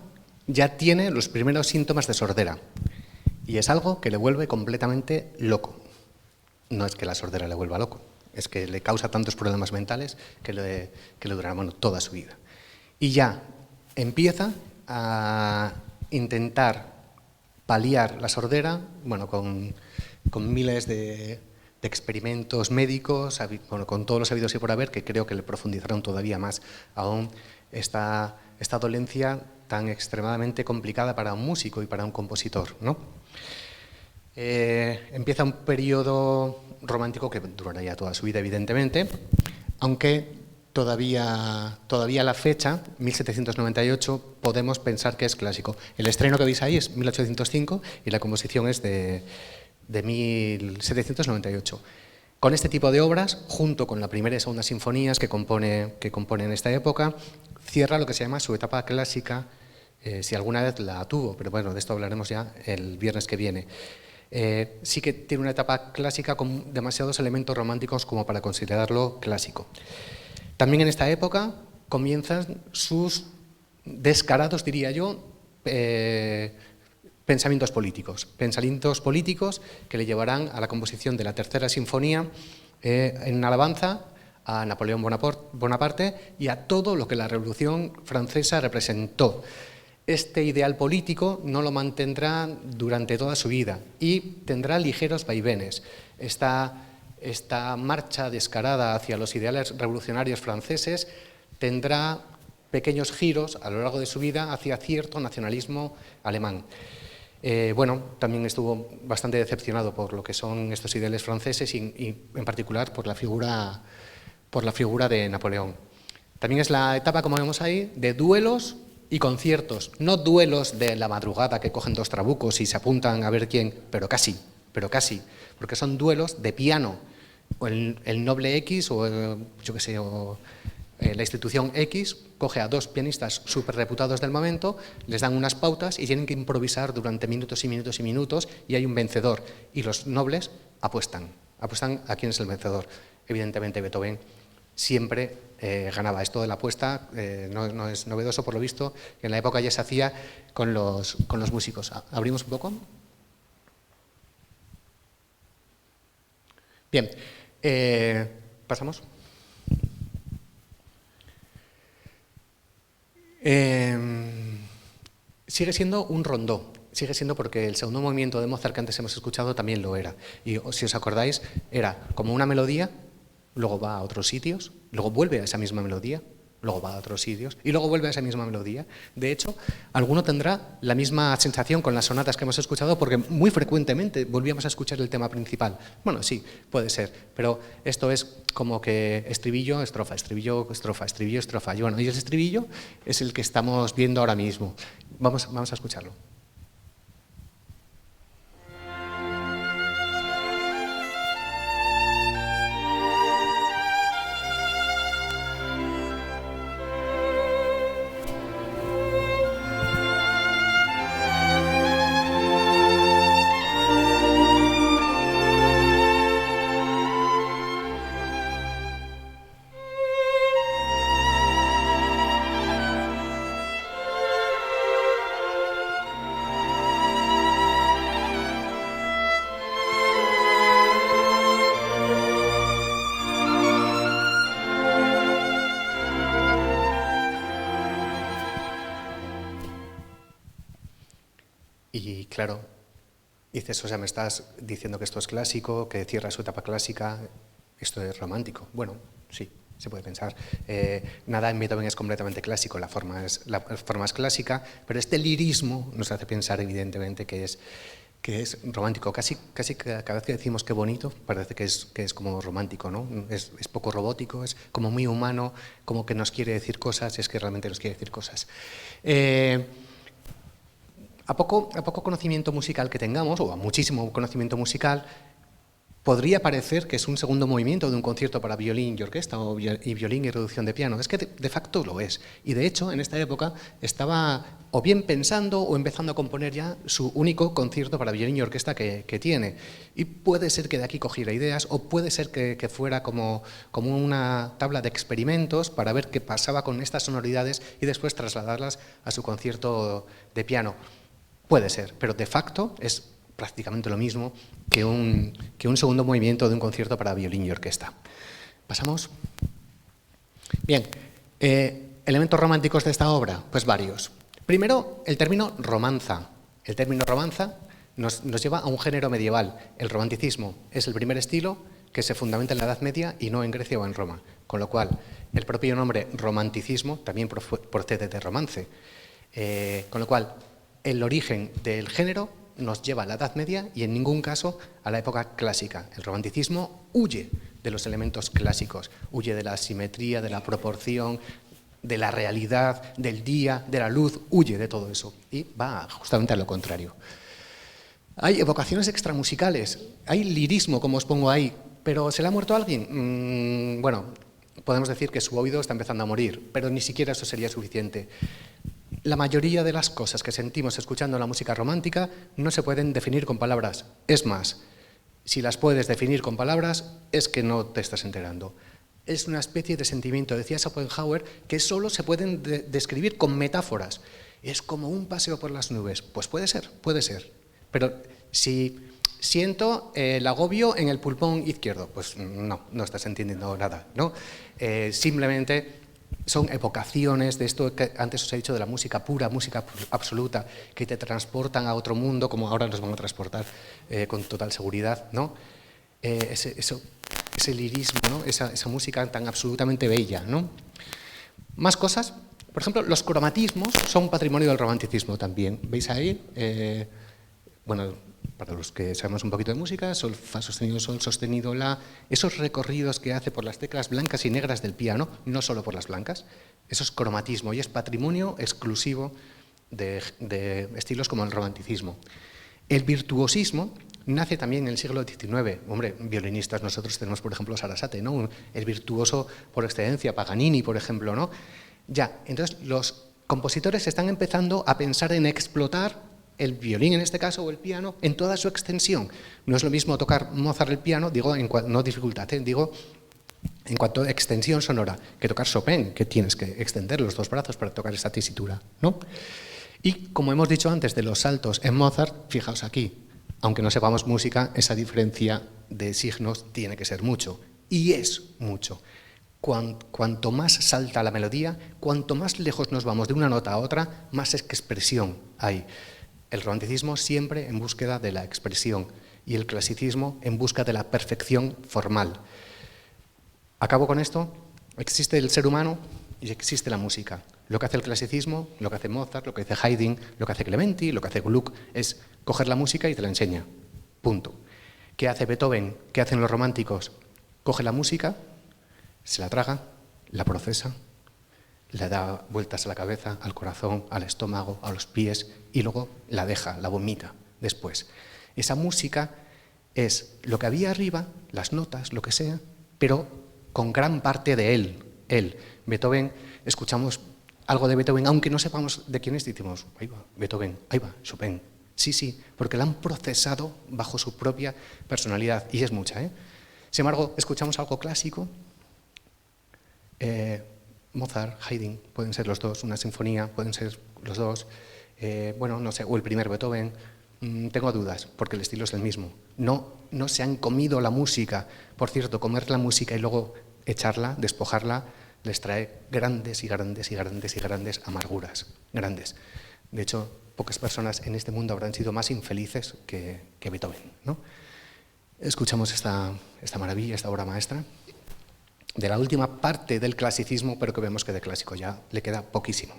ya tiene los primeros síntomas de sordera, y es algo que le vuelve completamente loco. No es que la sordera le vuelva loco, es que le causa tantos problemas mentales que le durarán toda su vida. Y ya empieza a intentar paliar la sordera, bueno, con miles de experimentos médicos, bueno, con todos los habidos y por haber, que creo que le profundizarán todavía más aún esta dolencia tan extremadamente complicada para un músico y para un compositor, ¿no? Empieza un periodo romántico que durará ya toda su vida, evidentemente, aunque todavía la fecha, 1798, podemos pensar que es clásico. El estreno que veis ahí es 1805 y la composición es de 1798. Con este tipo de obras, junto con la primera y segunda sinfonías que compone en esta época, cierra lo que se llama su etapa clásica, si alguna vez la tuvo, pero bueno, de esto hablaremos ya el viernes que viene. Sí que tiene una etapa clásica con demasiados elementos románticos como para considerarlo clásico. También en esta época comienzan sus descarados, diría yo, pensamientos políticos que le llevarán a la composición de la tercera sinfonía en alabanza a Napoleón Bonaparte y a todo lo que la Revolución Francesa representó. Este ideal político no lo mantendrá durante toda su vida y tendrá ligeros vaivenes. Esta marcha descarada hacia los ideales revolucionarios franceses tendrá pequeños giros a lo largo de su vida hacia cierto nacionalismo alemán. Bueno, también estuvo bastante decepcionado por lo que son estos ideales franceses y en particular por la figura de Napoleón. También es la etapa, como vemos ahí, de duelos y conciertos, no duelos de la madrugada que cogen dos trabucos y se apuntan a ver quién, pero casi, porque son duelos de piano, o el Noble X o yo qué sé, o la institución X coge a dos pianistas súper reputados del momento, les dan unas pautas y tienen que improvisar durante minutos y minutos y minutos y hay un vencedor y los nobles apuestan a quién es el vencedor. Evidentemente Beethoven siempre ganaba. Esto de la apuesta no es novedoso, por lo visto, que en la época ya se hacía con los músicos. ¿Abrimos un poco? Bien, pasamos. Sigue siendo un rondó, sigue siendo porque el segundo movimiento de Mozart que antes hemos escuchado también lo era. Y si os acordáis, era como una melodía, luego va a otros sitios, luego vuelve a esa misma melodía, luego va a otros sitios y luego vuelve a esa misma melodía. De hecho, alguno tendrá la misma sensación con las sonatas que hemos escuchado porque muy frecuentemente volvíamos a escuchar el tema principal. Bueno, sí, puede ser, pero esto es como que estribillo, estrofa, estribillo, estrofa, estribillo, estrofa. Y bueno, y el estribillo es el que estamos viendo ahora mismo. Vamos a escucharlo. Y claro, dices, o sea, me estás diciendo que esto es clásico, que cierra su etapa clásica, esto es romántico. Bueno, sí, se puede pensar. Nada en Beethoven es completamente clásico, la forma es clásica, pero este lirismo nos hace pensar evidentemente que es romántico. Casi cada vez que decimos qué bonito, parece que es como romántico, ¿no? Es poco robótico, es como muy humano, como que nos quiere decir cosas, y es que realmente nos quiere decir cosas. A poco conocimiento musical que tengamos, o a muchísimo conocimiento musical, podría parecer que es un segundo movimiento de un concierto para violín y orquesta y violín y reducción de piano. Es que de facto lo es. Y de hecho, en esta época estaba o bien pensando o empezando a componer ya su único concierto para violín y orquesta que tiene. Y puede ser que de aquí cogiera ideas o puede ser que fuera como una tabla de experimentos para ver qué pasaba con estas sonoridades y después trasladarlas a su concierto de piano. Puede ser, pero de facto es prácticamente lo mismo que un segundo movimiento de un concierto para violín y orquesta. ¿Pasamos? Bien, elementos románticos de esta obra, pues varios. Primero, el término romanza. El término romanza nos lleva a un género medieval. El romanticismo es el primer estilo que se fundamenta en la Edad Media y no en Grecia o en Roma. Con lo cual, el propio nombre romanticismo también procede de romance. Con lo cual, el origen del género nos lleva a la Edad Media y en ningún caso a la época clásica. El romanticismo huye de los elementos clásicos, huye de la simetría, de la proporción, de la realidad, del día, de la luz, huye de todo eso y va justamente a lo contrario. Hay evocaciones extramusicales, hay lirismo, como os pongo ahí, pero ¿se le ha muerto a alguien? Bueno, podemos decir que su oído está empezando a morir, pero ni siquiera eso sería suficiente. La mayoría de las cosas que sentimos escuchando la música romántica no se pueden definir con palabras. Es más, si las puedes definir con palabras, es que no te estás enterando. Es una especie de sentimiento, decía Schopenhauer, que solo se pueden describir con metáforas. Es como un paseo por las nubes. Pues puede ser. Pero si siento el agobio en el pulmón izquierdo, pues no estás entendiendo nada, ¿no? Simplemente son evocaciones de esto que antes os he dicho de la música pura, música absoluta, que te transportan a otro mundo, como ahora nos van a transportar con total seguridad, ¿no? Ese lirismo, ¿no? esa música tan absolutamente bella, ¿no? Más cosas. Por ejemplo, los cromatismos son patrimonio del romanticismo también. ¿Veis ahí? Bueno, para los que sabemos un poquito de música, sol, fa sostenido, sol sostenido, la, esos recorridos que hace por las teclas blancas y negras del piano, no solo por las blancas, eso es cromatismo y es patrimonio exclusivo de estilos como el romanticismo. El virtuosismo nace también en el siglo XIX. Hombre, violinistas nosotros tenemos, por ejemplo, Sarasate, ¿no? El virtuoso por excelencia, Paganini, por ejemplo, ¿no? Ya, entonces los compositores están empezando a pensar en explotar el violín en este caso o el piano en toda su extensión. No es lo mismo tocar Mozart el piano, digo, no dificultad, digo en cuanto a extensión sonora, que tocar Chopin, que tienes que extender los dos brazos para tocar esa tesitura, ¿no? Y como hemos dicho antes de los saltos en Mozart, fijaos aquí, aunque no sepamos música, esa diferencia de signos tiene que ser mucho, y es mucho. Cuanto más salta la melodía, cuanto más lejos nos vamos de una nota a otra, más expresión hay. El romanticismo siempre en búsqueda de la expresión y el clasicismo en busca de la perfección formal. Acabo con esto. Existe el ser humano y existe la música. Lo que hace el clasicismo, lo que hace Mozart, lo que hace Haydn, lo que hace Clementi, lo que hace Gluck, es coger la música y te la enseña. Punto. ¿Qué hace Beethoven? ¿Qué hacen los románticos? Coge la música, se la traga, la procesa, le da vueltas a la cabeza, al corazón, al estómago, a los pies y luego la deja, la vomita después. Esa música es lo que había arriba, las notas, lo que sea, pero con gran parte de él. Beethoven, escuchamos algo de Beethoven, aunque no sepamos de quién es, decimos, ahí va, Beethoven, ahí va, Chopin. Sí, porque la han procesado bajo su propia personalidad, y es mucha, ¿eh? Sin embargo, escuchamos algo clásico, Mozart, Haydn, pueden ser los dos, una sinfonía, pueden ser los dos, bueno, no sé, o el primer Beethoven, tengo dudas, porque el estilo es el mismo. No se han comido la música. Por cierto, comer la música y luego echarla, despojarla, les trae grandes amarguras, grandes. De hecho, pocas personas en este mundo habrán sido más infelices que Beethoven, ¿no? Escuchamos esta maravilla, esta obra maestra, de la última parte del clasicismo, pero que vemos que de clásico ya le queda poquísimo.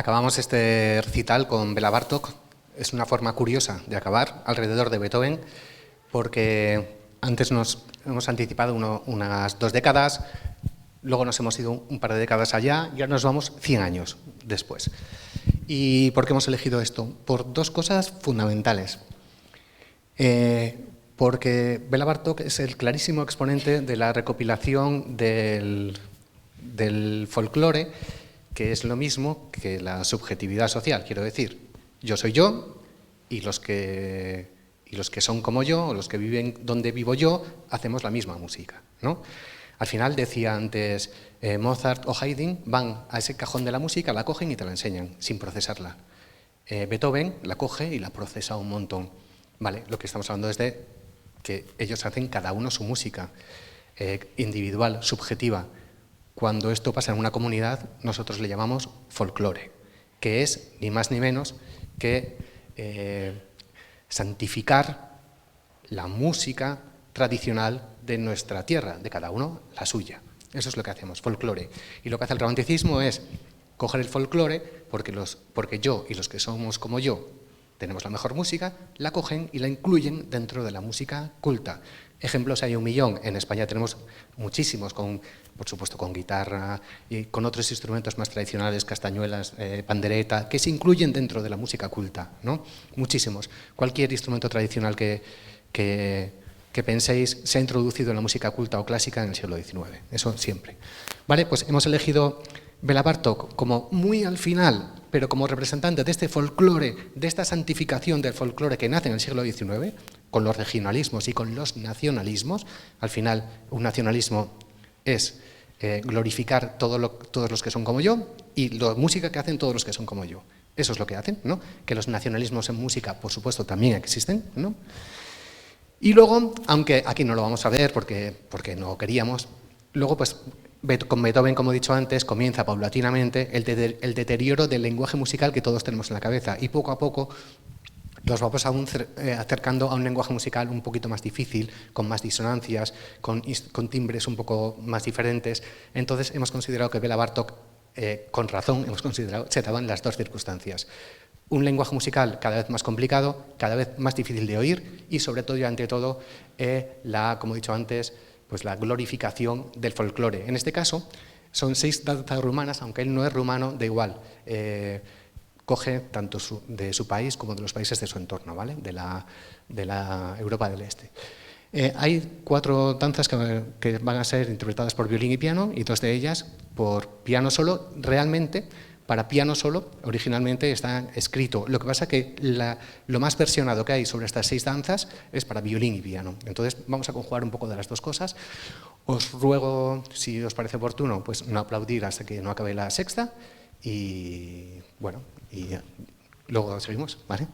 acabamos este recital con Bela Bartók. Es una forma curiosa de acabar alrededor de Beethoven, porque antes nos hemos anticipado unas 2 décadas, luego nos hemos ido un par de décadas allá y ahora nos vamos 100 años después. ¿Y por qué hemos elegido esto? Por 2 cosas fundamentales. Porque Bela Bartók es el clarísimo exponente de la recopilación del folclore, que es lo mismo que la subjetividad social. Quiero decir, yo soy yo y los que son como yo, o los que viven donde vivo yo, hacemos la misma música, ¿no? Al final, decía antes, Mozart o Haydn van a ese cajón de la música, la cogen y te la enseñan, sin procesarla. Beethoven la coge y la procesa un montón. Vale, lo que estamos hablando es de que ellos hacen cada uno su música, individual, subjetiva. Cuando esto pasa en una comunidad, nosotros le llamamos folclore, que es ni más ni menos que santificar la música tradicional de nuestra tierra, de cada uno la suya. Eso es lo que hacemos, folclore. Y lo que hace el romanticismo es coger el folclore, porque yo y los que somos como yo tenemos la mejor música, la cogen y la incluyen dentro de la música culta. Ejemplos hay un millón. En España tenemos muchísimos, por supuesto con guitarra y con otros instrumentos más tradicionales, castañuelas, pandereta, que se incluyen dentro de la música culta, ¿no? Muchísimos. Cualquier instrumento tradicional que penséis se ha introducido en la música culta o clásica en el siglo XIX. Eso siempre. Vale, pues hemos elegido Bela Bartók como muy al final, pero como representante de este folclore, de esta santificación del folclore que nace en el siglo XIX, con los regionalismos y con los nacionalismos. Al final, un nacionalismo es glorificar todos los que son como yo y la música que hacen todos los que son como yo. Eso es lo que hacen, ¿no? Que los nacionalismos en música, por supuesto, también existen, ¿no? Y luego, aunque aquí no lo vamos a ver porque no queríamos, luego pues con Beethoven, como he dicho antes, comienza paulatinamente el deterioro del lenguaje musical que todos tenemos en la cabeza y poco a poco nos vamos acercando a un lenguaje musical un poquito más difícil, con más disonancias, con timbres un poco más diferentes. Entonces hemos considerado que Bela Bartók, con razón, se daban las 2 circunstancias. Un lenguaje musical cada vez más complicado, cada vez más difícil de oír y sobre todo y ante todo como he dicho antes, pues la glorificación del folclore. En este caso son 6 danzas rumanas, aunque él no es rumano, da igual. Coge tanto de su país como de los países de su entorno, ¿vale? De la Europa del Este. Hay 4 danzas que van a ser interpretadas por violín y piano y 2 de ellas por piano solo. Realmente, para piano solo, originalmente está escrito. Lo que pasa es que lo más versionado que hay sobre estas 6 danzas es para violín y piano. Entonces vamos a conjugar un poco de las 2 cosas. Os ruego, si os parece oportuno, pues no aplaudir hasta que no acabe la sexta y bueno, y luego seguimos, ¿vale?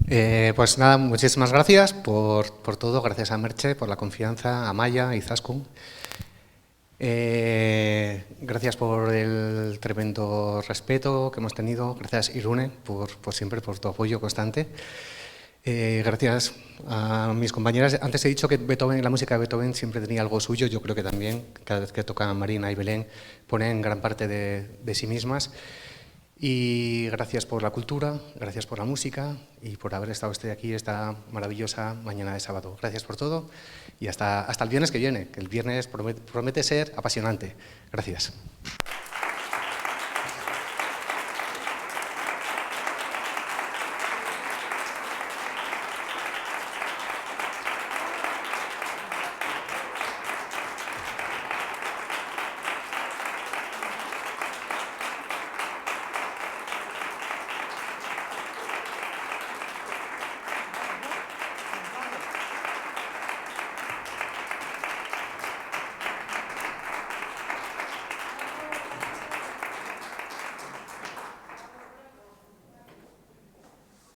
Pues nada, muchísimas gracias por todo. Gracias a Merche por la confianza, a Maya y Zaskun. Gracias por el tremendo respeto que hemos tenido. Gracias, Irune, por siempre, por tu apoyo constante. Gracias a mis compañeras. Antes he dicho que Beethoven, la música de Beethoven siempre tenía algo suyo. Yo creo que también, cada vez que tocan Marina y Belén, ponen gran parte de sí mismas. Y gracias por la cultura, gracias por la música y por haber estado usted aquí esta maravillosa mañana de sábado. Gracias por todo y hasta el viernes que viene, que el viernes promete ser apasionante. Gracias.